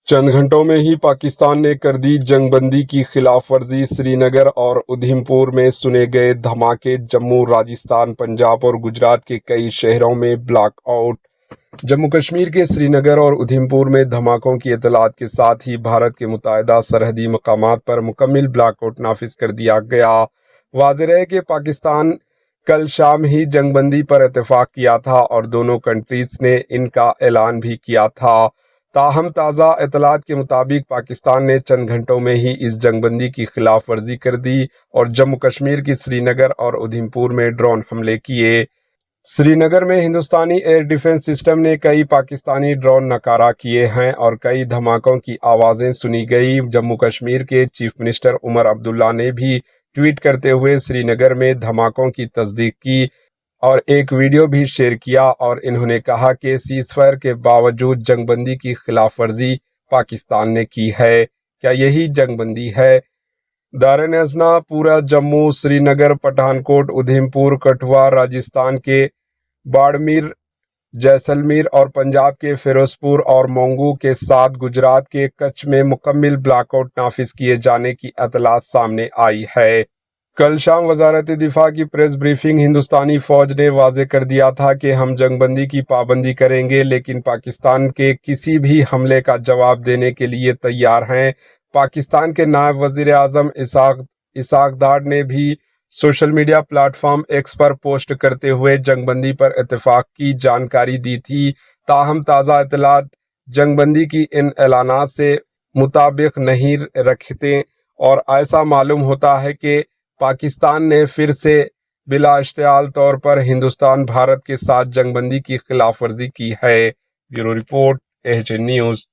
चंद घंटों में ही पाकिस्तान ने कर दी जंगबंदी की खिलाफ वर्जी। श्रीनगर और उधमपुर में सुने गए धमाके। जम्मू, राजस्थान, पंजाब और गुजरात के कई शहरों में ब्लैकआउट। जम्मू कश्मीर के श्रीनगर और उधमपुर में धमाकों की इतलात के साथ ही भारत के मुत्तहिदा सरहदी मकामात पर मुकम्मल ब्लैकआउट नाफिज कर दिया गया। वाज़ेह रहे कि पाकिस्तान कल शाम ही जंगबंदी पर इत्तेफाक किया था और दोनों कंट्रीज ने इनका ऐलान भी किया था। ताहम ताज़ा इतलात के मुताबिक पाकिस्तान ने चंद घंटों में ही इस जंगबंदी की खिलाफ वर्जी कर दी और जम्मू कश्मीर की श्रीनगर और उधमपुर में ड्रोन हमले किए। श्रीनगर में हिंदुस्तानी एयर डिफेंस सिस्टम ने कई पाकिस्तानी ड्रोन नकारा किए हैं और कई धमाकों की आवाज़ें सुनी गई। जम्मू कश्मीर के चीफ मिनिस्टर उमर अब्दुल्ला ने भी ट्वीट करते हुए श्रीनगर में धमाकों की तस्दीक की और एक वीडियो भी शेयर किया और इन्होंने कहा कि सीज़फायर के बावजूद जंगबंदी की खिलाफ वर्जी पाकिस्तान ने की है। क्या यही जंगबंदी है? दार-ए-नज़ना पूरा जम्मू, श्रीनगर, पठानकोट, उधमपुर, कठुआ, राजस्थान के बाड़मेर, जैसलमेर और पंजाब के फिरोजपुर और मोंगू के साथ गुजरात के कच्छ में मुकम्मल ब्लैकआउट नाफिज किए जाने की इतलात सामने आई है। कल शाम वजारत दिफा की प्रेस ब्रीफिंग हिंदुस्तानी फौज ने वाज़ेह कर दिया था कि हम जंगबंदी की पाबंदी करेंगे, लेकिन पाकिस्तान के किसी भी हमले का जवाब देने के लिए तैयार हैं। पाकिस्तान के नायब वज़ीर आज़म इसहाक डार ने भी सोशल मीडिया प्लेटफॉर्म एक्स पर पोस्ट करते हुए जंगबंदी पर इत्तेफाक की जानकारी दी थी। ताहम ताज़ा इतलात जंगबंदी की इन ऐलानात से मुताबिक नहीं रखते और ऐसा मालूम होता है कि पाकिस्तान ने फिर से बिला इश्तियाल तौर पर हिंदुस्तान भारत के साथ जंगबंदी की खिलाफ वर्जी की है। Bureau report, AHN news.